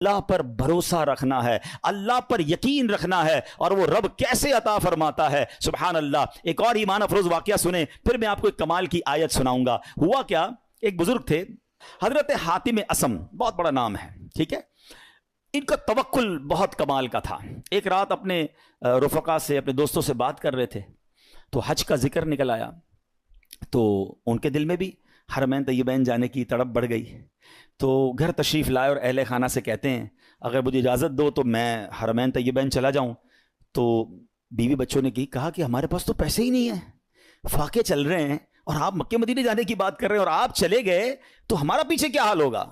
اللہ پر بھروسہ رکھنا ہے، اللہ پر یقین رکھنا ہے، اور وہ رب کیسے عطا فرماتا ہے، سبحان اللہ۔ ایک اور ایمان افروز واقعہ سنیں، پھر میں آپ کو ایک کمال کی آیت سناؤں گا۔ ہوا کیا، ایک بزرگ تھے حضرت حاتم اسم، بہت بڑا نام ہے، ٹھیک ہے، ان کا توکل بہت کمال کا تھا۔ ایک رات اپنے رفقا سے، اپنے دوستوں سے بات کر رہے تھے تو حج کا ذکر نکل آیا، تو ان کے دل میں بھی حرمین طیبین جانے کی تڑپ بڑھ گئی، تو گھر تشریف لائے اور اہل خانہ سے کہتے ہیں اگر مجھے اجازت دو تو میں حرمین طیبین چلا جاؤں۔ تو بیوی بچوں نے کہا کہ ہمارے پاس تو پیسے ہی نہیں ہیں، فاقے چل رہے ہیں، اور آپ مکہ مدینے جانے کی بات کر رہے ہیں، اور آپ چلے گئے تو ہمارا پیچھے کیا حال ہوگا؟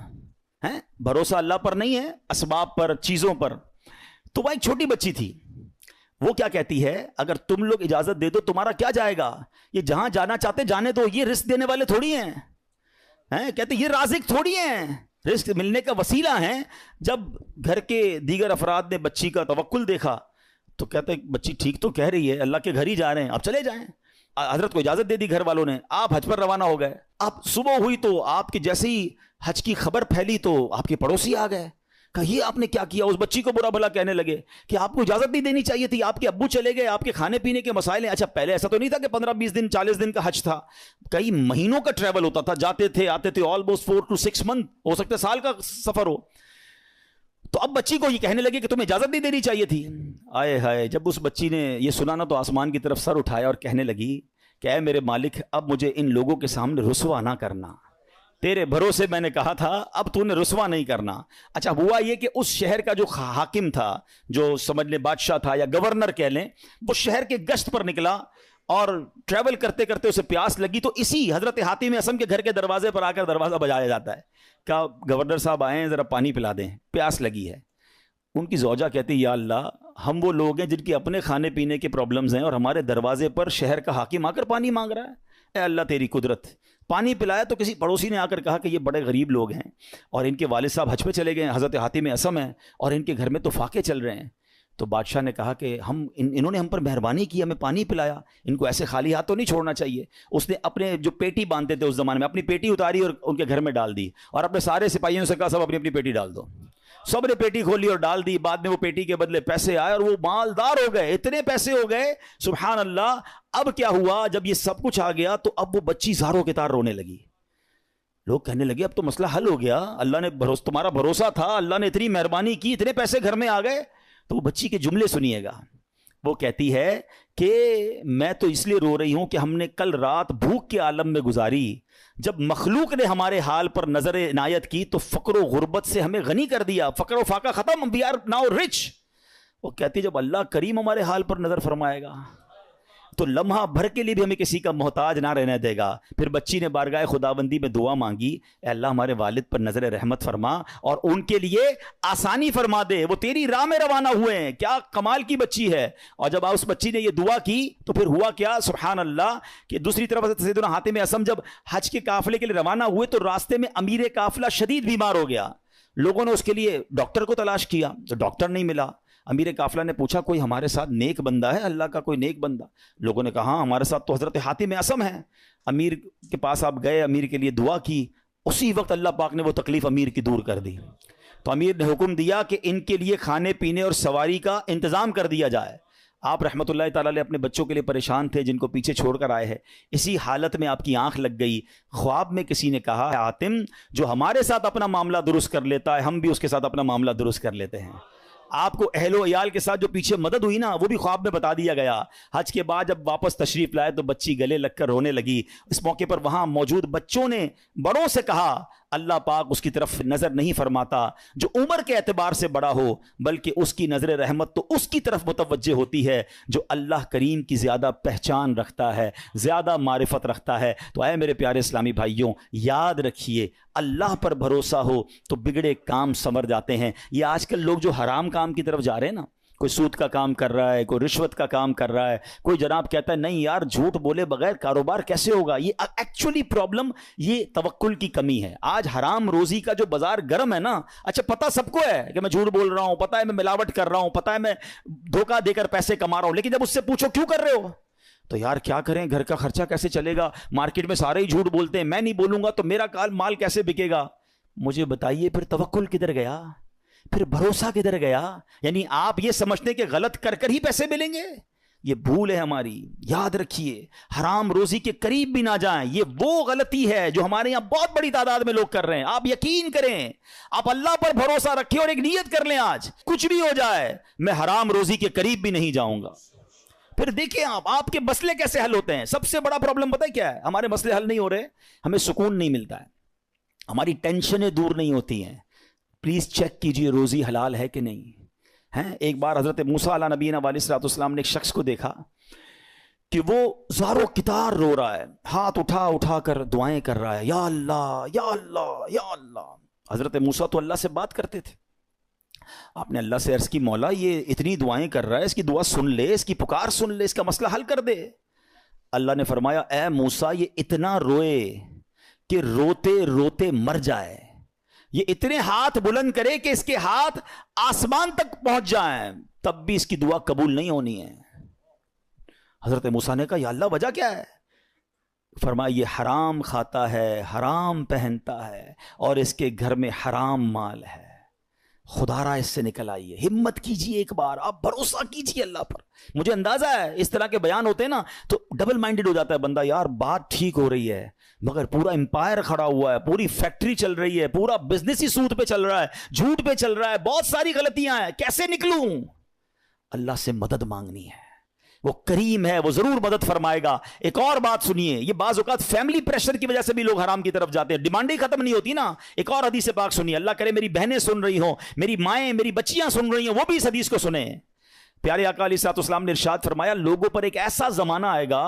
ہیں، بھروسہ اللہ پر نہیں ہے، اسباب پر، چیزوں پر۔ تو وہ ایک چھوٹی بچی تھی، وہ کیا کہتی ہے، اگر تم لوگ اجازت دے دو تمہارا کیا جائے گا، یہ جہاں جانا چاہتے جانے دو، یہ رزق دینے والے تھوڑی ہیں، کہتے یہ رازق تھوڑی ہیں، رزق ملنے کا وسیلہ ہیں۔ جب گھر کے دیگر افراد نے بچی کا توکل دیکھا تو کہتے بچی ٹھیک تو کہہ رہی ہے، اللہ کے گھر ہی جا رہے ہیں، آپ چلے جائیں۔ حضرت کو اجازت دے دی گھر والوں نے، آپ حج پر روانہ ہو گئے۔ اب صبح ہوئی تو آپ کی جیسے ہی حج کی خبر پھیلی تو آپ کے پڑوسی آ گئے، کہا یہ آپ نے کیا کیا، اس بچی کو برا بھلا کہنے لگے کہ آپ کو اجازت نہیں دینی چاہیے تھی، آپ کے ابو چلے گئے، آپ کے کھانے پینے کے مسائل ہیں۔ اچھا پہلے ایسا تو نہیں تھا کہ 15-20 دن 40 دن کا حج تھا، کئی مہینوں کا ٹریول ہوتا تھا، جاتے تھے آتے تھے، آلموسٹ 4 to 6 month، ہو سکتا ہے سال کا سفر ہو۔ تو اب بچی کو یہ کہنے لگے کہ تمہیں اجازت نہیں دینی چاہیے تھی۔ آئے ہائے، جب اس بچی نے یہ سنا نا تو آسمان کی طرف سر اٹھایا اور کہنے لگی کہ اے میرے مالک، اب مجھے ان لوگوں کے سامنے رسوا نہ کرنا، تیرے بھروسے میں نے کہا تھا، اب تو نے رسوا نہیں کرنا۔ اچھا ہوا یہ کہ اس شہر کا جو حاکم تھا، جو سمجھ لیں بادشاہ تھا یا گورنر کہہ لیں، وہ شہر کے گشت پر نکلا اور ٹریول کرتے کرتے اسے پیاس لگی، تو اسی حضرت حاتم اسم کے گھر کے دروازے پر آ کر دروازہ بجایا جاتا ہے، کہا گورنر صاحب آئیں ذرا پانی پلا دیں، پیاس لگی ہے۔ ان کی زوجہ کہتی یا اللہ، ہم وہ لوگ ہیں جن کے اپنے کھانے پینے کے پرابلمز ہیں اور ہمارے دروازے پر شہر کا حاکم آ کر پانی مانگ رہا ہے، اے اللہ تیری قدرت۔ پانی پلایا تو کسی پڑوسی نے آ کر کہا کہ یہ بڑے غریب لوگ ہیں اور ان کے والد صاحب حج پہ چلے گئے ہیں، حضرت حاتم اسم ہیں، اور ان کے گھر میں تو فاقے چل رہے ہیں۔ تو بادشاہ نے کہا کہ انہوں نے ہم پر مہربانی کی، ہمیں پانی پلایا، ان کو ایسے خالی ہاتھ تو نہیں چھوڑنا چاہیے۔ اس نے اپنے جو پیٹی باندھتے تھے اس زمانے میں، اپنی پیٹی اتاری اور ان کے گھر میں ڈال دی، اور اپنے سارے سپاہیوں سے کہا سب اپنی اپنی پیٹی ڈال دو۔ سب نے پیٹی کھولی اور ڈال دی، بعد میں وہ پیٹی کے بدلے پیسے آئے اور وہ مالدار ہو گئے، اتنے پیسے ہو گئے، سبحان اللہ۔ اب کیا ہوا، جب یہ سب کچھ آ گیا تو اب وہ بچی زاروں کے تار رونے لگی۔ لوگ کہنے لگے اب تو مسئلہ حل ہو گیا، اللہ نے تمہارا بھروسہ تھا، اللہ نے اتنی مہربانی کی، اتنے پیسے گھر میں آ گئے۔ تو وہ بچی کے جملے سنیے گا، وہ کہتی ہے کہ میں تو اس لیے رو رہی ہوں کہ ہم نے کل رات بھوک کے عالم میں گزاری، جب مخلوق نے ہمارے حال پر نظر عنایت کی تو فقر و غربت سے ہمیں غنی کر دیا، فقر و فاقہ ختم، وی آر ناؤ رچ۔ وہ کہتی جب اللہ کریم ہمارے حال پر نظر فرمائے گا تو لمحہ بھر کے لیے بھی ہمیں کسی کا محتاج نہ رہنے دے گا۔ پھر بچی نے بارگاہ خداوندی میں دعا مانگی، اے اللہ ہمارے والد پر نظر رحمت فرما اور ان کے لیے آسانی فرما دے، وہ تیری راہ میں روانہ ہوئے ہیں۔ کیا کمال کی بچی ہے۔ اور جب اس بچی نے یہ دعا کی تو پھر ہوا کیا، سبحان اللہ، کہ دوسری طرف سیدنا حاتم اسم جب حج کے قافلے کے لیے روانہ ہوئے تو راستے میں امیر قافلہ شدید بیمار ہو گیا۔ لوگوں نے اس کے لیے ڈاکٹر کو تلاش کیا تو ڈاکٹر نہیں ملا۔ امیر قافلہ نے پوچھا کوئی ہمارے ساتھ نیک بندہ ہے، اللہ کا کوئی نیک بندہ؟ لوگوں نے کہا ہاں ہمارے ساتھ تو حضرت حاتم اسم ہے۔ امیر کے پاس آپ گئے، امیر کے لیے دعا کی، اسی وقت اللہ پاک نے وہ تکلیف امیر کی دور کر دی۔ تو امیر نے حکم دیا کہ ان کے لیے کھانے پینے اور سواری کا انتظام کر دیا جائے۔ آپ رحمۃ اللہ تعالی علیہ اپنے بچوں کے لیے پریشان تھے جن کو پیچھے چھوڑ کر آئے ہیں، اسی حالت میں آپ کی آنکھ لگ گئی، خواب میں کسی نے کہا حاتم جو ہمارے ساتھ اپنا معاملہ درست کر لیتا ہے ہم بھی اس کے ساتھ اپنا معاملہ درست کر لیتے ہیں۔ آپ کو اہل و عیال کے ساتھ جو پیچھے مدد ہوئی نا وہ بھی خواب میں بتا دیا گیا۔ حج کے بعد جب واپس تشریف لائے تو بچی گلے لگ کر رونے لگی۔ اس موقع پر وہاں موجود بچوں نے بڑوں سے کہا اللہ پاک اس کی طرف نظر نہیں فرماتا جو عمر کے اعتبار سے بڑا ہو، بلکہ اس کی نظر رحمت تو اس کی طرف متوجہ ہوتی ہے جو اللہ کریم کی زیادہ پہچان رکھتا ہے، زیادہ معرفت رکھتا ہے۔ تو اے میرے پیارے اسلامی بھائیوں، یاد رکھیے اللہ پر بھروسہ ہو تو بگڑے کام سنور جاتے ہیں۔ یہ آج کل لوگ جو حرام کام کی طرف جا رہے ہیں نا، کوئی سود کا کام کر رہا ہے، کوئی رشوت کا کام کر رہا ہے، کوئی جناب کہتا ہے نہیں یار جھوٹ بولے بغیر کاروبار کیسے ہوگا، یہ ایکچولی پرابلم یہ توکل کی کمی ہے۔ آج حرام روزی کا جو بازار گرم ہے نا، اچھا پتہ سب کو ہے کہ میں جھوٹ بول رہا ہوں، پتہ ہے میں ملاوٹ کر رہا ہوں، پتہ ہے میں دھوکہ دے کر پیسے کما رہا ہوں، لیکن جب اس سے پوچھو کیوں کر رہے ہو تو یار کیا کریں، گھر کا خرچہ کیسے چلے گا، مارکیٹ میں سارے ہی جھوٹ بولتے ہیں، میں نہیں بولوں گا تو میرا مال کیسے بکے گا۔ مجھے بتائیے پھر توکل کدھر گیا؟ پھر بھروسہ کدھر گیا؟ یعنی آپ یہ سمجھتے کہ غلط کر کر ہی پیسے ملیں گے، یہ بھول ہے ہماری. یاد رکھیے حرام روزی کے قریب بھی نہ جائیں. یہ وہ غلطی ہے جو ہمارے یہاں بہت بڑی تعداد میں لوگ کر رہے ہیں. آپ یقین کریں، آپ اللہ پر بھروسہ رکھیں اور ایک نیت کر لیں، آج کچھ بھی ہو جائے میں حرام روزی کے قریب بھی نہیں جاؤں گا. پھر دیکھیں آپ کے مسئلے کیسے حل ہوتے ہیں. سب سے بڑا پرابلم پتہ ہے کیا ہے؟ ہمارے مسئلے حل نہیں ہو رہے، ہمیں سکون نہیں ملتا ہے، ہماری ٹینشنیں دور نہیں ہوتی ہیں. پلیز چیک کیجئے روزی حلال ہے کہ نہیں ہے. ایک بار حضرت موسیٰ علیہ نبینا علیہ الصلوۃ والسلام نے ایک شخص کو دیکھا کہ وہ زارو کتار رو رہا ہے، ہاتھ اٹھا اٹھا کر دعائیں کر رہا ہے، یا اللہ یا اللہ یا اللہ. حضرت موسیٰ تو اللہ سے بات کرتے تھے. آپ نے اللہ سے عرض کی، مولا یہ اتنی دعائیں کر رہا ہے، اس کی دعا سن لے، اس کی پکار سن لے، اس کا مسئلہ حل کر دے. اللہ نے فرمایا اے موسیٰ یہ اتنا روئے کہ روتے روتے مر جائے، یہ اتنے ہاتھ بلند کرے کہ اس کے ہاتھ آسمان تک پہنچ جائیں، تب بھی اس کی دعا قبول نہیں ہونی ہے. حضرت موسیٰ نے کہا یا اللہ وجہ کیا ہے؟ فرمایا یہ حرام کھاتا ہے، حرام پہنتا ہے اور اس کے گھر میں حرام مال ہے. خدا را اس سے نکل آئیے، ہمت کیجئے، ایک بار آپ بھروسہ کیجئے اللہ پر. مجھے اندازہ ہے اس طرح کے بیان ہوتے ہیں نا تو ڈبل مائنڈڈ ہو جاتا ہے بندہ، یار بات ٹھیک ہو رہی ہے مگر پورا امپائر کھڑا ہوا ہے، پوری فیکٹری چل رہی ہے، پورا بزنس ہی سود پہ چل رہا ہے، جھوٹ پہ چل رہا ہے، بہت ساری غلطیاں ہیں، کیسے نکلوں؟ اللہ سے مدد مانگنی ہے، وہ کریم ہے، وہ ضرور مدد فرمائے گا. ایک اور بات سنیے، یہ بعض اوقات فیملی پریشر کی وجہ سے بھی لوگ حرام کی طرف جاتے ہیں، ڈیمانڈ ہی ختم نہیں ہوتی نا. ایک اور حدیث پاک سنیے، اللہ کرے میری بہنیں سن رہی ہوں، میری مائیں، میری بچیاں سن رہی ہوں، وہ بھی اس حدیث کو سنیں. پیارے آقا علیہ الصلوۃ والسلام نے ارشاد فرمایا لوگوں پر ایک ایسا زمانہ آئے گا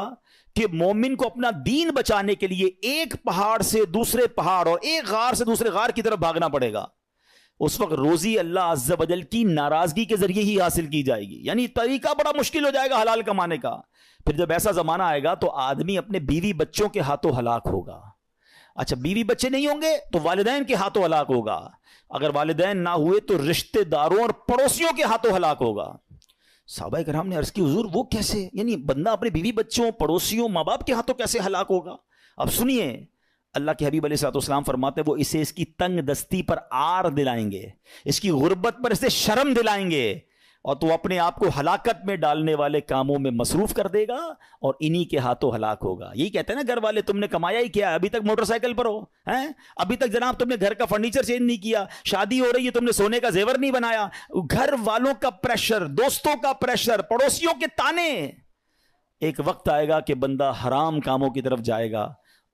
کہ مومن کو اپنا دین بچانے کے لیے ایک پہاڑ سے دوسرے پہاڑ اور ایک غار سے دوسرے غار کی طرف بھاگنا پڑے گا. اس وقت روزی اللہ عز و جل کی ناراضگی کے ذریعے ہی حاصل کی جائے گی، یعنی طریقہ بڑا مشکل ہو جائے گا حلال کمانے کا. پھر جب ایسا زمانہ آئے گا تو آدمی اپنے بیوی بچوں کے ہاتھوں ہلاک ہوگا. اچھا بیوی بچے نہیں ہوں گے تو والدین کے ہاتھوں ہلاک ہوگا، اگر والدین نہ ہوئے تو رشتہ داروں اور پڑوسیوں کے ہاتھوں ہلاک ہوگا. صحابہ کرام نے عرض کی حضور وہ کیسے؟ یعنی بندہ اپنے بیوی بچوں، پڑوسیوں، ماں باپ کے ہاتھوں کیسے ہلاک ہوگا؟ اب سنیے، اللہ کے حبیب علیہ الصلوۃ والسلام فرماتے وہ اسے اس کی تنگ دستی پر عار دلائیں گے، اس کی غربت پر اسے شرم دلائیں گے، اور تو اپنے آپ کو ہلاکت میں ڈالنے والے کاموں میں مصروف کر دے گا اور انہی کے ہاتھوں ہلاک ہوگا. یہی کہتے ہیں نا گھر والے، تم نے کمایا ہی کیا، ابھی تک موٹر سائیکل پر ہو ہیں، ابھی تک جناب تم نے گھر کا فرنیچر چینج نہیں کیا، شادی ہو رہی ہے تم نے سونے کا زیور نہیں بنایا. گھر والوں کا پریشر، دوستوں کا پریشر، پڑوسیوں کے تانے. ایک وقت آئے گا کہ بندہ حرام کاموں کی طرف جائے گا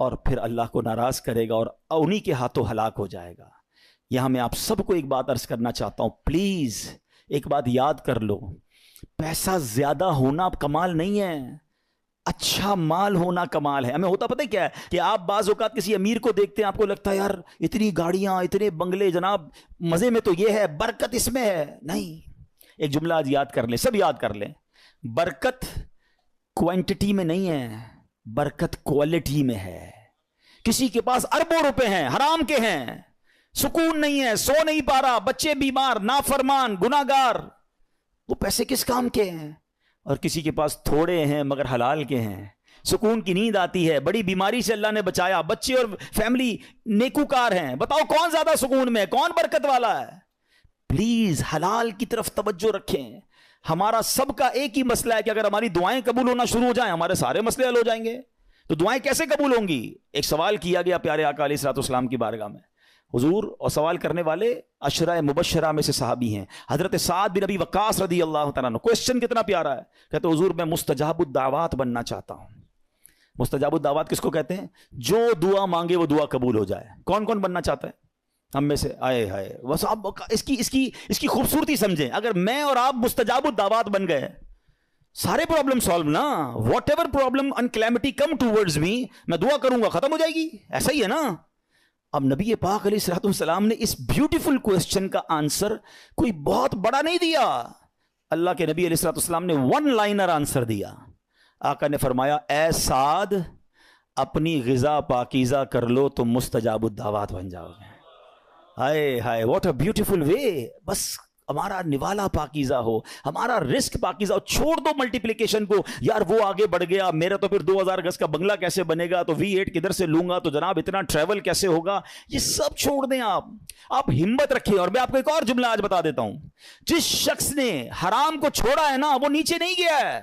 اور پھر اللہ کو ناراض کرے گا اور انہی کے ہاتھوں ہلاک ہو جائے گا. یہاں میں آپ سب کو ایک بات عرض کرنا چاہتا ہوں، پلیز ایک بات یاد کر لو، پیسہ زیادہ ہونا کمال نہیں ہے، اچھا مال ہونا کمال ہے. ہمیں ہوتا پتہ ہے کیا ہے کہ آپ بعض اوقات کسی امیر کو دیکھتے ہیں، آپ کو لگتا ہے یار اتنی گاڑیاں، اتنے بنگلے، جناب مزے میں تو یہ ہے، برکت اس میں ہے. نہیں، ایک جملہ آج یاد کر لیں، سب یاد کر لیں، برکت کوانٹٹی میں نہیں ہے، برکت کوالٹی میں ہے. کسی کے پاس اربوں روپے ہیں، حرام کے ہیں، سکون نہیں ہے، سو نہیں پا رہا، بچے بیمار، نافرمان، گناہگار، وہ پیسے کس کام کے ہیں؟ اور کسی کے پاس تھوڑے ہیں مگر حلال کے ہیں، سکون کی نیند آتی ہے، بڑی بیماری سے اللہ نے بچایا، بچے اور فیملی نیکوکار ہیں. بتاؤ کون زیادہ سکون میں ہے، کون برکت والا ہے؟ پلیز حلال کی طرف توجہ رکھیں. ہمارا سب کا ایک ہی مسئلہ ہے کہ اگر ہماری دعائیں قبول ہونا شروع ہو جائیں ہمارے سارے مسئلے حل ہو جائیں گے. تو دعائیں کیسے قبول ہوں گی؟ ایک سوال کیا گیا پیارے آقا علیہ الصلوۃ والسلام کی بارگاہ میں حضور، اور سوال کرنے والے عشرہ مبشرہ میں سے صحابی ہیں، حضرت سعد بن ابی وقاص رضی اللہ تعالیٰ عنہ. کوسچن کتنا پیارا ہے، کہتے حضور میں مستجاب الدعوات بننا چاہتا ہوں. مستجاب الدعوات کس کو کہتے ہیں؟ جو دعا مانگے وہ دعا قبول ہو جائے. کون کون بننا چاہتا ہے ہم میں سے؟ آئے ہائے، بس آپ اس کی خوبصورتی سمجھیں. اگر میں اور آپ مستجاب الدعوات بن گئے، سارے پرابلم سالو نا. Whatever problem and calamity come towards me, میں دعا کروں گا ختم ہو جائے گی. ایسا ہی ہے نا. اب نبی پاک علیہ الصلوۃ والسلام نے اس بیوٹیفل کوسچن کا آنسر کوئی بہت بڑا نہیں دیا. اللہ کے نبی علیہ الصلوۃ والسلام نے ون لائنر آنسر دیا. آقا نے فرمایا اے سعد اپنی غذا پاکیزہ کر لو تو مستجاب الدعوات بن جاؤ گے. ہائے ہائے، واٹ اے بیوٹیفل وے. بس ہمارا نوالا پاکیزہ ہو, ہمارا رزق پاکیزہ ہو. چھوڑ دو ملٹیپلیکیشن کو, یار وہ آگے بڑھ گیا, میرا تو پھر 2000 گز کا بنگلہ کیسے بنے گا, تو V8 کدھر سے لوں گا, تو جناب اتنا ٹریول کیسے ہوگا, یہ سب چھوڑ دیں آپ ہمت رکھیں. اور میں آپ کو ایک اور جملہ آج بتا دیتا ہوں, جس شخص نے حرام کو چھوڑا ہے نا وہ نیچے نہیں گیا ہے.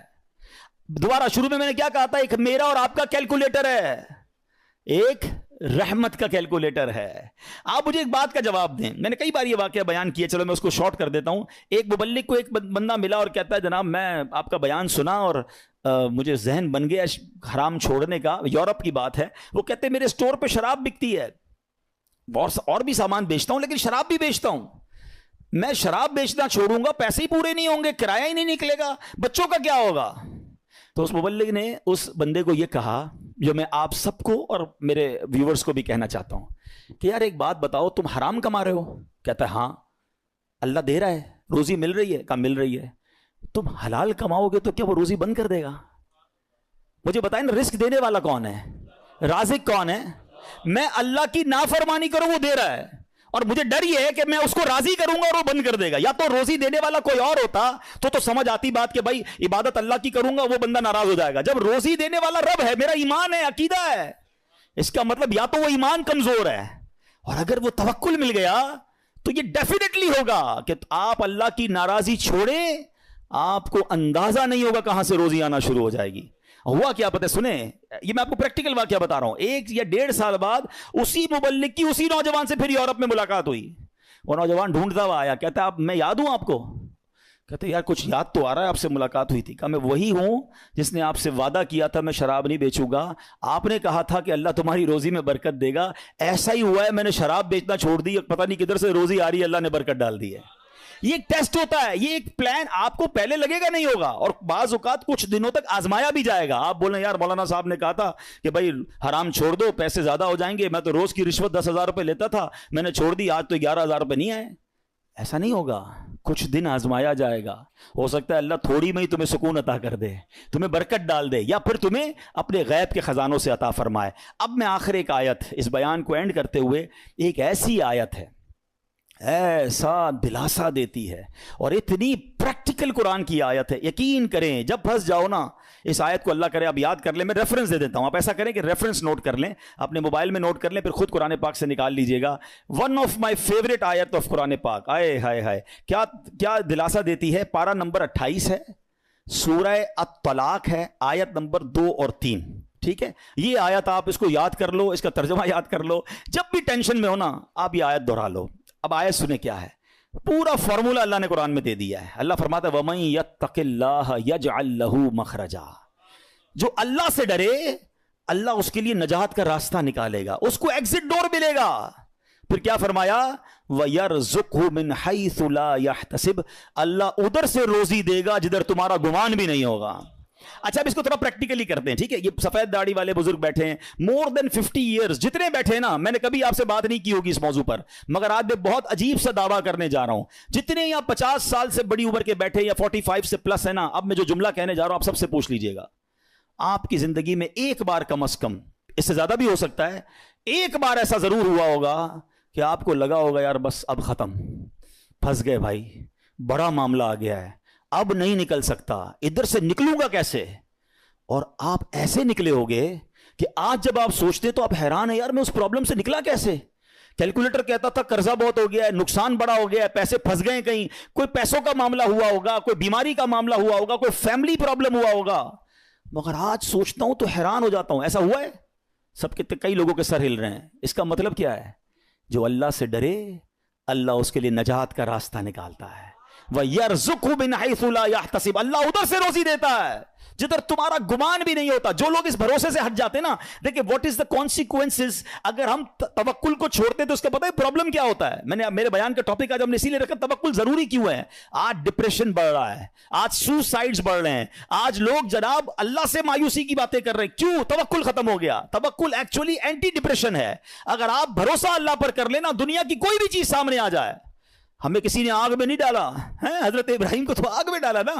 دوبارہ شروع میں نے کیا کہا تھا, ایک میرا اور آپ کا کیلکولیٹر ہے, ایک رحمت کا کیلکولیٹر ہے. آپ مجھے ایک بات کا جواب دیں, میں نے کئی بار یہ واقعہ بیان کیا, چلو میں اس کو شارٹ کر دیتا ہوں. ایک مبلغ کو ایک بندہ ملا اور کہتا ہے جناب میں آپ کا بیان سنا اور مجھے ذہن بن گیا حرام چھوڑنے کا. یورپ کی بات ہے. وہ کہتے ہیں میرے اسٹور پہ شراب بکتی ہے, اور بھی سامان بیچتا ہوں لیکن شراب بھی بیچتا ہوں. میں شراب بیچنا چھوڑوں گا, پیسے ہی پورے نہیں ہوں گے, کرایہ ہی نہیں نکلے گا, بچوں کا کیا ہوگا. تو اس مبلغ نے اس بندے کو یہ کہا جو میں آپ سب کو اور میرے ویورز کو بھی کہنا چاہتا ہوں کہ یار ایک بات بتاؤ, تم حرام کما رہے ہو؟ کہتا ہے ہاں. اللہ دے رہا ہے, روزی مل رہی ہے؟ کہا مل رہی ہے. تم حلال کماؤ گے تو کیا وہ روزی بند کر دے گا؟ مجھے بتائیں نا, رزق دینے والا کون ہے, رازق کون ہے؟ میں اللہ کی نافرمانی کروں وہ دے رہا ہے, اور مجھے ڈر یہ ہے کہ میں اس کو راضی کروں گا اور وہ بند کر دے گا. یا تو روزی دینے والا کوئی اور ہوتا تو سمجھ آتی بات کہ بھائی عبادت اللہ کی کروں گا, وہ بندہ ناراض ہو جائے گا. جب روزی دینے والا رب ہے, میرا ایمان ہے, عقیدہ ہے, اس کا مطلب یا تو وہ ایمان کمزور ہے, اور اگر وہ توکل مل گیا تو یہ ڈیفینیٹلی ہوگا کہ آپ اللہ کی ناراضی چھوڑیں, آپ کو اندازہ نہیں ہوگا کہاں سے روزی آنا شروع ہو جائے گی. ہوا کیا پتہ سنیں, یہ میں آپ کو پریکٹیکل واقعہ بتا رہا ہوں. 1 یا 1.5 سال بعد اسی مبلغ کی اسی نوجوان سے پھر یورپ میں ملاقات ہوئی. وہ نوجوان ڈھونڈتا ہوا آیا, کہتا ہے میں یاد ہوں آپ کو؟ کہتے یار کچھ یاد تو آ رہا ہے, آپ سے ملاقات ہوئی تھی. کہا میں وہی ہوں جس نے آپ سے وعدہ کیا تھا میں شراب نہیں بیچوں گا. آپ نے کہا تھا کہ اللہ تمہاری روزی میں برکت دے گا, ایسا ہی ہوا ہے, میں نے شراب بیچنا چھوڑ دی, پتہ نہیں کدھر سے روزی آ رہی ہے, اللہ نے برکت ڈال دی ہے. یہ ایک ٹیسٹ ہوتا ہے, یہ ایک پلان آپ کو پہلے لگے گا نہیں ہوگا, اور بعض اوقات کچھ دنوں تک آزمایا بھی جائے گا. آپ بولیں یار مولانا صاحب نے کہا تھا کہ بھائی حرام چھوڑ دو, پیسے زیادہ ہو جائیں گے, میں تو روز کی رشوت 10,000 روپے لیتا تھا, میں نے چھوڑ دی, آج تو 11,000 روپے نہیں آئے. ایسا نہیں ہوگا, کچھ دن آزمایا جائے گا. ہو سکتا ہے اللہ تھوڑی میں ہی تمہیں سکون عطا کر دے, تمہیں برکت ڈال دے, یا پھر تمہیں اپنے غیب کے خزانوں سے عطا فرمائے. اب میں آخر ایک آیت, اس بیان کو اینڈ کرتے ہوئے, ایک ایسی آیت ہے ایسا دلاسا دیتی ہے, اور اتنی پریکٹیکل قرآن کی آیت ہے. یقین کریں جب پھنس جاؤ نا, اس آیت کو اللہ کرے آپ یاد کر لیں, میں ریفرنس دے دیتا ہوں, آپ ایسا کریں کہ ریفرنس نوٹ کر لیں, اپنے موبائل میں نوٹ کر لیں, پھر خود قرآن پاک سے نکال لیجئے گا. ون آف مائی فیوریٹ آیت آف قرآن پاک. آئے ہائے ہائے, کیا دلاسا دیتی ہے. پارہ نمبر 28 ہے, سورہ الطلاق ہے, آیت نمبر 2 اور 3. ٹھیک ہے, یہ آیت آپ اس کو یاد کر لو, اس کا ترجمہ یاد کر لو, جب بھی ٹینشن میں ہو نا آپ یہ آیت دہرا لو. اب آیت سنیں کیا ہے, پورا فارمولا اللہ نے قرآن میں دے دیا ہے. اللہ فرماتا ہے وَمَن يَتَّقِ اللَّهَ يَجْعَلْ لَهُ مَخْرَجًا, جو اللہ سے ڈرے اللہ اس کے لیے نجات کا راستہ نکالے گا, اس کو ایگزٹ ڈور ملے گا. پھر کیا فرمایا, وَيَرْزُقْهُ مِنْ حَيْثُ لَا يَحْتَسِبْ, اللہ ادھر سے روزی دے گا جدھر تمہارا گمان بھی نہیں ہوگا. اچھا اب اس کو تھوڑا پریکٹیکلی کرتے ہیں. ٹھیک ہے, یہ سفید داڑھی والے بزرگ بیٹھے ہیں, مور دین 50 ایئرز جتنے بیٹھے ہیں نا, میں نے کبھی آپ سے بات نہیں کی ہوگی اس موضوع پر, مگر آج میں بہت عجیب سا دعویٰ کرنے جا رہا ہوں. جتنے یا 50 سال سے بڑی عمر کے بیٹھے یا 45 سے پلس ہے نا, اب میں جو جملہ کہنے جا رہا ہوں آپ سب سے پوچھ لیجئے گا, آپ کی زندگی میں ایک بار کم از کم, اس سے زیادہ بھی ہو سکتا ہے, ایک بار ایسا ضرور ہوا ہوگا کہ آپ کو لگا ہوگا یار بس اب ختم, پھنس گئے بھائی, بڑا معاملہ آ گیا ہے, اب نہیں نکل سکتا, ادھر سے نکلوں گا کیسے. اور آپ ایسے نکلے ہوگے کہ آج جب آپ سوچتے تو آپ حیران ہیں, یار میں اس پرابلم سے نکلا کیسے. کیلکولیٹر کہتا تھا قرضہ بہت ہو گیا ہے, نقصان بڑا ہو گیا ہے, پیسے پھنس گئے, کہیں کوئی پیسوں کا معاملہ ہوا ہوگا, کوئی بیماری کا معاملہ ہوا ہوگا, کوئی فیملی پرابلم ہوا ہوگا. مگر آج سوچتا ہوں تو حیران ہو جاتا ہوں, ایسا ہوا ہے. سب کے کئی لوگوں کے سر ہل رہے ہیں. اس کا مطلب کیا ہے, جو اللہ سے ڈرے اللہ اس کے لیے نجات کا راستہ نکالتا ہے. وَيَرْزُقْهُ مِنْ حَيْثُ لَا يَحْتَسِبْ, اللہ ادھر سے روزی دیتا ہے جدھر تمہارا گمان بھی نہیں ہوتا. جو لوگ اس بھروسے سے ہٹ جاتے نا, دیکھیں واٹ از دا کانسیکوینسز, اگر ہم توکل کو چھوڑتے تو اس کا پتہ ہے پرابلم کیا ہوتا ہے. میں نے میرے بیان کا ٹاپک آج ہم نے اسی لیے رکھا توکل ضروری کیوں ہے. آج ڈپریشن بڑھ رہا ہے, آج سوسائڈز بڑھ رہے ہیں, آج لوگ جناب اللہ سے مایوسی کی باتیں کر رہے ہیں. کیوں؟ توکل ختم ہو گیا. توکل ایکچولی اینٹی ڈپریشن ہے. اگر آپ بھروسہ اللہ پر کر لینا, دنیا کی کوئی بھی چیز سامنے آ جائے, ہمیں کسی نے آگ میں نہیں ڈالا, حضرت ابراہیم کو تو آگ میں ڈالا نا.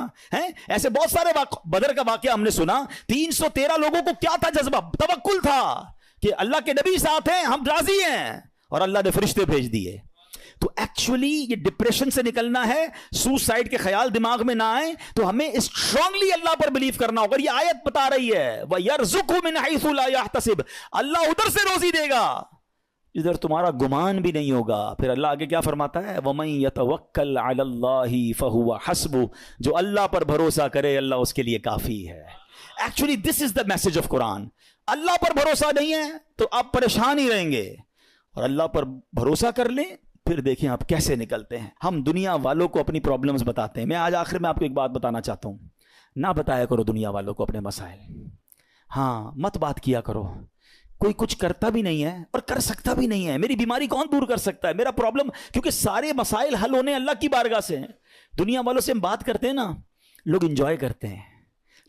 ایسے بہت سارے بدر کا واقعہ ہم نے سنا. 313 لوگوں کو کیا تھا جذبہ, توکل تھا کہ اللہ کے نبی ساتھ ہیں, ہم راضی ہیں, اور اللہ نے فرشتے بھیج دیے. تو ایکچولی یہ ڈپریشن سے نکلنا ہے, سوسائڈ کے خیال دماغ میں نہ آئے, تو ہمیں اسٹرانگلی اللہ پر بلیو کرنا ہوگا. یہ آیت بتا رہی ہے وَيَرْزُقْهُ مِنْ حَيْثُ لَا يَحْتَسِبْ, اللہ ادھر سے روزی دے گا ادھر تمہارا گمان بھی نہیں ہوگا. پھر اللہ آگے کیا فرماتا ہے, وَمَن يَتَوَكَّلْ عَلَى اللَّهِ فَهُوَ حَسْبُهُ, جو اللہ پر بھروسہ کرے اللہ اس کے لیے کافی ہے. Actually this is the message of Quran. اللہ پر بھروسہ نہیں ہے تو آپ پریشان ہی رہیں گے, اور اللہ پر بھروسہ کر لیں پھر دیکھیں آپ کیسے نکلتے ہیں. ہم دنیا والوں کو اپنی پرابلمز بتاتے ہیں. میں آج آخر میں آپ کو ایک بات بتانا چاہتا ہوں, نہ بتایا کرو دنیا والوں کو اپنے مسائل. ہاں مت بات کیا کرو, کوئی کچھ کرتا بھی نہیں ہے اور کر سکتا بھی نہیں ہے. میری بیماری کون دور کر سکتا ہے, میرا پرابلم, کیونکہ سارے مسائل حل ہونے اللہ کی بارگاہ سے ہیں. دنیا والوں سے ہم بات کرتے ہیں نا, لوگ انجوائے کرتے ہیں,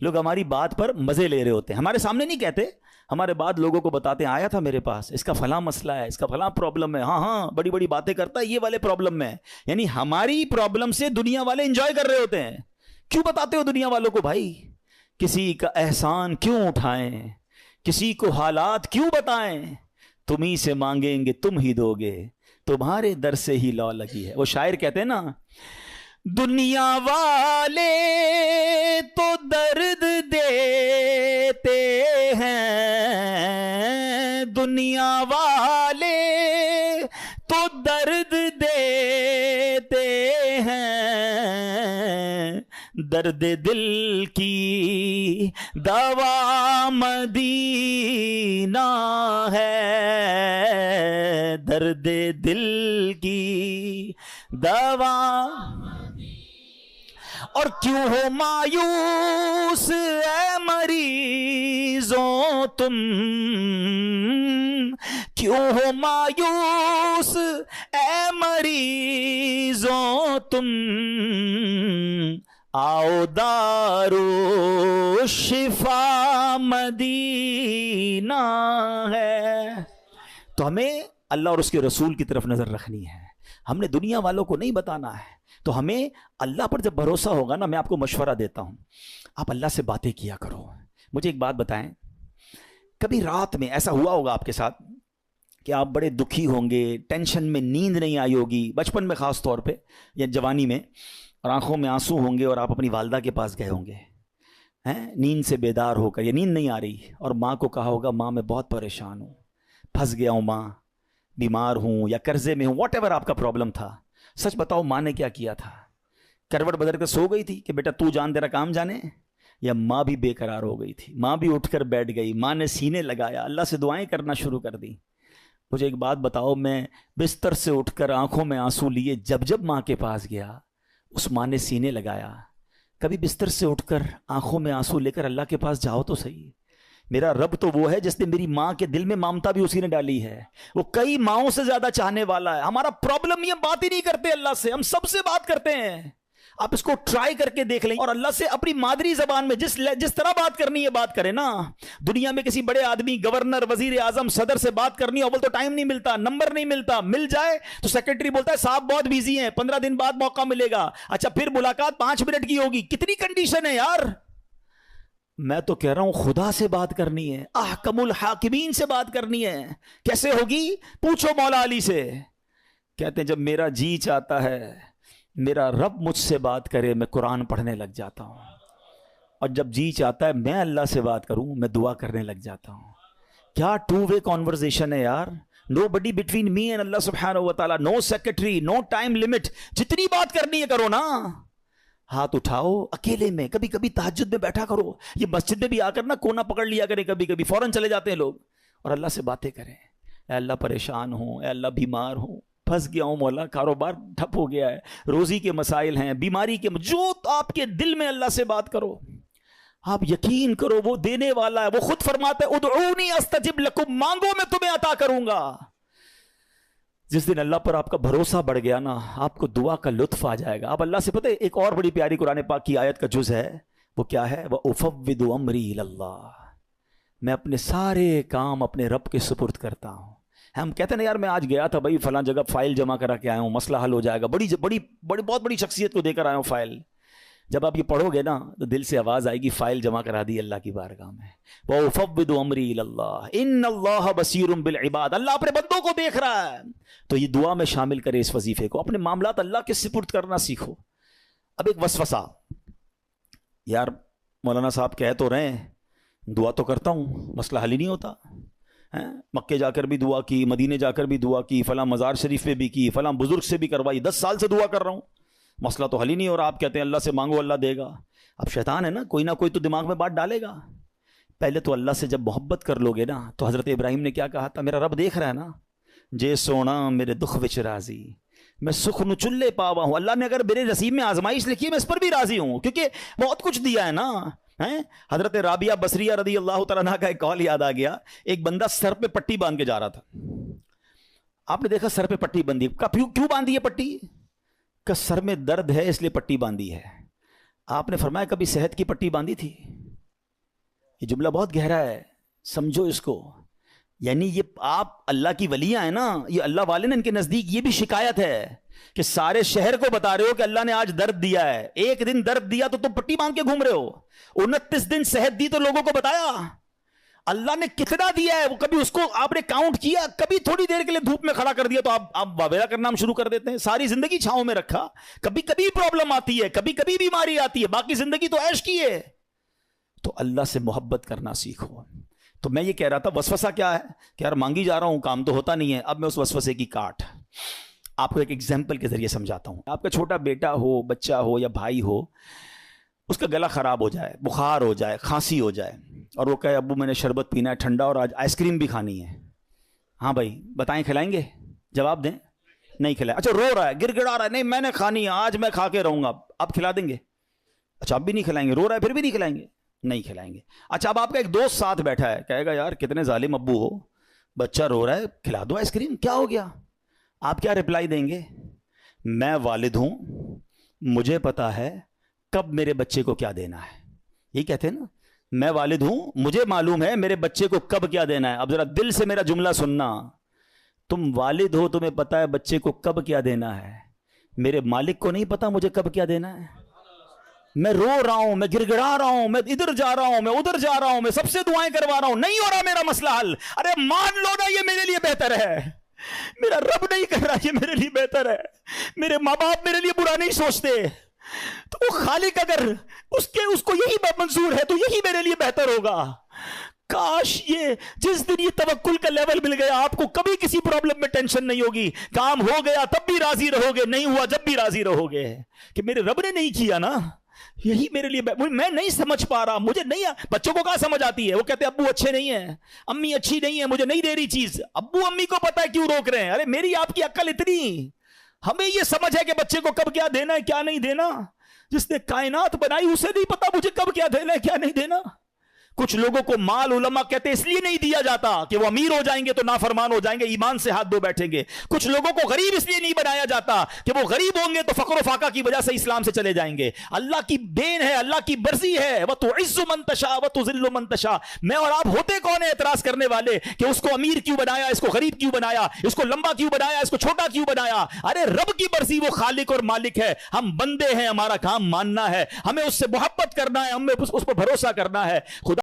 لوگ ہماری بات پر مزے لے رہے ہوتے ہیں. ہمارے سامنے نہیں کہتے, ہمارے بعد لوگوں کو بتاتے ہیں آیا تھا میرے پاس, اس کا فلاں مسئلہ ہے, اس کا فلاں پرابلم ہے, ہاں بڑی بڑی باتیں کرتا ہے یہ والے پرابلم میں. یعنی ہماری پرابلم سے دنیا والے انجوائے کر رہے ہوتے ہیں. کیوں بتاتے ہو دنیا والوں کو بھائی؟ کسی کا احسان کیوں اٹھائیں, کسی کو حالات کیوں بتائیں, تم ہی سے مانگیں گے تم ہی دو گے, تمہارے در سے ہی لو لگی ہے. وہ شاعر کہتے ہیں نا, دنیا والے تو درد دیتے ہیں, دنیا والے تو درد دیتے ہیں, درد دل کی دوا مدینہ ہے, درد دل کی دوا. اور کیوں ہو مایوس اے مریضوں تم, کیوں ہو مایوس اے مریضوں تم, آؤ دارو شفا مدینہ ہے. تو ہمیں اللہ اور اس کے رسول کی طرف نظر رکھنی ہے, ہم نے دنیا والوں کو نہیں بتانا ہے. تو ہمیں اللہ پر جب بھروسہ ہوگا نا, میں آپ کو مشورہ دیتا ہوں, آپ اللہ سے باتیں کیا کرو. مجھے ایک بات بتائیں, کبھی رات میں ایسا ہوا ہوگا آپ کے ساتھ کہ آپ بڑے دکھی ہوں گے, ٹینشن میں نیند نہیں آئی ہوگی, بچپن میں خاص طور پہ یا جوانی میں, اور آنکھوں میں آنسو ہوں گے, اور آپ اپنی والدہ کے پاس گئے ہوں گے نیند سے بیدار ہو کر, یا نیند نہیں آ رہی, اور ماں کو کہا ہوگا ماں میں بہت پریشان ہوں, پھنس گیا ہوں ماں, بیمار ہوں یا قرضے میں ہوں, واٹ ایور آپ کا پرابلم تھا. سچ بتاؤ ماں نے کیا کیا تھا؟ کروٹ بدل کر سو گئی تھی کہ بیٹا تو جان تیرا کام جانے, یا ماں بھی بے قرار ہو گئی تھی, ماں بھی اٹھ کر بیٹھ گئی, ماں نے سینے لگایا, اللہ سے دعائیں کرنا شروع کر دی. مجھے ایک بات بتاؤ, میں بستر سے اٹھ کر آنکھوں میں آنسو لیے جب ماں کے پاس گیا, اس ماں نے سینے لگایا. کبھی بستر سے اٹھ کر آنکھوں میں آنسو لے کر اللہ کے پاس جاؤ تو صحیح. میرا رب تو وہ ہے جس نے میری ماں کے دل میں ممتا بھی اسی نے ڈالی ہے, وہ کئی ماؤں سے زیادہ چاہنے والا ہے. ہمارا پرابلم یہ, بات ہی نہیں کرتے اللہ سے, ہم سب سے بات کرتے ہیں. آپ اس کو ٹرائی کر کے دیکھ لیں, اور اللہ سے اپنی مادری زبان میں جس طرح بات کرنی ہے بات کریں نا. دنیا میں کسی بڑے آدمی, گورنر, وزیر اعظم, صدر سے بات کرنی ہو, اول تو ٹائم نہیں ملتا, نمبر نہیں ملتا, مل جائے تو سیکرٹری بولتا ہے صاحب بہت بیزی ہیں, 15 دن بعد موقع ملے گا. اچھا پھر ملاقات 5 منٹ کی ہوگی. کتنی کنڈیشن ہے یار. میں تو کہہ رہا ہوں خدا سے بات کرنی ہے, احکم الحاکمین سے بات کرنی ہے. کیسے ہوگی؟ پوچھو مولا علی سے. کہتے ہیں جب میرا جی چاہتا ہے میرا رب مجھ سے بات کرے, میں قرآن پڑھنے لگ جاتا ہوں, اور جب جی چاہتا ہے میں اللہ سے بات کروں میں دعا کرنے لگ جاتا ہوں. کیا 2 وے کانورزیشن ہے یار. نو بڈی بٹوین می اینڈ اللہ سبحانہ و تعالیٰ, نو سیکرٹری, نو ٹائم لمٹ. جتنی بات کرنی ہے کرو نا, ہاتھ اٹھاؤ اکیلے میں, کبھی کبھی تہجد میں بیٹھا کرو. یہ مسجد میں بھی آ کر نا کونا پکڑ لیا کرے, کبھی کبھی فوراً چلے جاتے ہیں لوگ, اور اللہ سے باتیں کریں. اے اللہ پریشان ہوں, اے اللہ بیمار ہوں, پھنس گیا ہوں مولا, کاروبار ٹھپ ہو گیا ہے, روزی کے مسائل ہیں, بیماری کے, جو آپ کے دل میں اللہ سے بات کرو. آپ یقین کرو وہ دینے والا ہے, وہ خود فرماتا ہے ادعونی استجب لکم, مانگو میں تمہیں عطا کروں گا. جس دن اللہ پر آپ کا بھروسہ بڑھ گیا نا, آپ کو دعا کا لطف آ جائے گا. آپ اللہ سے پتہ ہے ایک اور بڑی پیاری قرآن پاک کی آیت کا جز ہے, وہ کیا ہے؟ وَأُفَوِّضُ أَمْرِي إِلَى اللَّهِ, میں اپنے سارے کام اپنے رب کے سپرد کرتا ہوں. ہم کہتے ہیں نا یار میں آج گیا تھا بھائی فلاں جگہ, فائل جمع کرا کے آیا ہوں, مسئلہ حل ہو جائے گا, بہت بڑی شخصیت کو دے کر آیا ہوں فائل. جب آپ یہ پڑھو گے نا تو دل سے آواز آئے گی فائل جمع کرا دی اللہ کی بارگاہ میں. وَأُفَوِّضُ أَمْرِي إِلَى اللَّهِ إِنَّ اللَّهَ بَصِيرٌ بِالْعِبَادِ. اللہ اپنے بندوں کو دیکھ رہا ہے. تو یہ دعا میں شامل کرے اس وظیفے کو, اپنے معاملات اللہ کے سپرد کرنا سیکھو. اب ایک وسوسہ, یار مولانا صاحب کہہ تو رہے ہیں, دعا تو کرتا ہوں, مسئلہ حل ہی نہیں ہوتا. مکے جا کر بھی دعا کی, مدینے جا کر بھی دعا کی, فلاں مزار شریف میں بھی کی, فلاں بزرگ سے بھی کروائی, 10 سال سے دعا کر رہا ہوں, مسئلہ تو حل ہی نہیں ہو رہا. آپ کہتے ہیں اللہ سے مانگو اللہ دے گا. اب شیطان ہے نا, کوئی نہ کوئی تو دماغ میں بات ڈالے گا. پہلے تو اللہ سے جب محبت کر لو گے نا, تو حضرت ابراہیم نے کیا کہا تھا, میرا رب دیکھ رہا ہے نا, جے سونا میرے دکھ وچ راضی, میں سکھ نو چلے پاوا ہوں. اللہ نے اگر میرے نصیب میں آزمائش لکھی ہے میں اس پر بھی راضی ہوں, کیونکہ بہت کچھ دیا ہے نا. حضرت رابعہ بصریہ رضی اللہ تعالیٰ عنہ کا ایک قول یاد آ گیا. ایک بندہ سر پہ پٹی باندھ کے جا رہا تھا. آپ نے دیکھا سر پہ پٹی بندھی, کیوں باندھی ہے پٹی؟ کہ سر میں درد ہے اس لیے پٹی باندھی ہے. آپ نے فرمایا کبھی صحت کی پٹی باندھی تھی؟ یہ جملہ بہت گہرا ہے, سمجھو اس کو. یعنی یہ آپ اللہ کی ولیاں ہیں نا, یہ اللہ والے نے ان کے نزدیک یہ بھی شکایت ہے کہ سارے شہر کو بتا رہے ہو کہ اللہ نے آج درد دیا ہے. ایک دن درد دیا تو تم پٹی باندھ کے گھوم رہے ہو. 29 دن صحت دی تو لوگوں کو بتایا اللہ نے کتنا دیا ہے, وہ کبھی اس کو آپ نے کاؤنٹ کیا؟ کبھی تھوڑی دیر کے لیے دھوپ میں کھڑا کر دیا تو آپ واویلا کرنا ہم شروع کر دیتے ہیں. ساری زندگی چھاؤں میں رکھا, کبھی کبھی پرابلم آتی ہے, کبھی کبھی بیماری آتی ہے, باقی زندگی تو عیش کی ہے. تو اللہ سے محبت کرنا سیکھو. تو میں یہ کہہ رہا تھا وسوسہ کیا ہے کہ یار مانگی جا رہا ہوں, کام تو ہوتا نہیں ہے. اب میں اس وسوسے کی کاٹ آپ کو ایک ایگزامپل کے ذریعے سمجھاتا ہوں. آپ کا چھوٹا بیٹا ہو, بچہ ہو یا بھائی ہو, اس کا گلا خراب ہو جائے, بخار ہو جائے, کھانسی ہو جائے, اور وہ کہے ابو میں نے شربت پینا ہے ٹھنڈا اور آج آئس کریم بھی کھانی ہے. ہاں بھائی بتائیں, کھلائیں گے؟ جواب دیں. نہیں کھلائیں. اچھا رو رہا ہے, گر گڑا رہا ہے, نہیں میں نے کھانی ہے, آج میں کھا کے رہوں گا, آپ کھلا دیں گے؟ اچھا آپ بھی نہیں کھلائیں گے. رو رہا ہے پھر بھی نہیں کھلائیں گے؟ نہیں کھلائیں گے. اچھا اب آپ کا ایک دوست ساتھ بیٹھا ہے, کہے گا یار کتنے ظالم ابو ہو, بچہ رو رہا ہے کھلا دو آئس کریم, کیا ہو گیا؟ آپ کیا رپلائی دیں گے؟ میں والد ہوں, مجھے پتا ہے کب میرے بچے کو کیا دینا ہے. یہی کہتے ہیں نا, میں والد ہوں, مجھے معلوم ہے میرے بچے کو کب کیا دینا ہے. اب ذرا دل سے میرا جملہ سننا, تم والد ہو, تمہیں پتا ہے بچے کو کب کیا دینا ہے. میرے مالک کو نہیں پتا مجھے کب کیا دینا ہے. میں رو رہا ہوں, میں گر گڑا رہا ہوں, میں ادھر جا رہا ہوں, میں ادھر جا رہا ہوں, میں سب سے دعائیں کروا رہا ہوں, نہیں ہو رہا میرا مسئلہ حل. ارے مان لو نا یہ میرے لیے بہتر ہے, میرا رب نہیں کر رہا, یہ میرے لیے بہتر ہے. میرے ماں باپ میرے لیے برا نہیں سوچتے, تو وہ خالق اگر اس کو یہی منظور ہے تو یہی میرے لیے بہتر ہوگا. کاش یہ جس دن یہ توکل کا لیول مل گیا, آپ کو کبھی کسی پرابلم میں ٹینشن نہیں ہوگی. کام ہو گیا تب بھی راضی رہو گے, نہیں ہوا جب بھی راضی رہو گے کہ میرے رب نے نہیں کیا نا, یہی میرے لیے. میں نہیں سمجھ پا رہا, مجھے نہیں. بچوں کو کہاں سمجھ آتی ہے, وہ کہتے ہیں ابو اچھے نہیں ہیں, امی اچھی نہیں ہے, مجھے نہیں دے رہی چیز. ابو امی کو پتا ہے کیوں روک رہے ہیں. ارے میری آپ کی عقل اتنی, ہمیں یہ سمجھ ہے کہ بچے کو کب کیا دینا ہے کیا نہیں دینا. جس نے کائنات بنائی اسے نہیں پتا مجھے کب کیا دینا ہے کیا نہیں دینا. کچھ لوگوں کو مال علماء کہتے اس لیے نہیں دیا جاتا کہ وہ امیر ہو جائیں گے تو نافرمان ہو جائیں گے, ایمان سے ہاتھ دھو بیٹھیں گے. کچھ لوگوں کو غریب اس لیے نہیں بنایا جاتا کہ وہ غریب ہوں گے تو فقر و فاقہ کی وجہ سے اسلام سے چلے جائیں گے. اللہ کی دین ہے, اللہ کی مرضی ہے. وَتُعِزُّ مَن تَشَاءُ وَتُذِلُّ مَن تَشَاءُ. میں اور آپ ہوتے کون ہیں اعتراض کرنے والے کہ اس کو امیر کیوں بنایا, اس کو غریب کیوں بنایا, اس کو لمبا کیوں بنایا, اس کو چھوٹا کیوں بنایا. ارے رب کی مرضی, وہ خالق اور مالک ہے, ہم بندے ہیں, ہمارا کام ماننا ہے, ہمیں اس سے محبت کرنا ہے, ہمیں اس پر بھروسہ کرنا ہے. خدا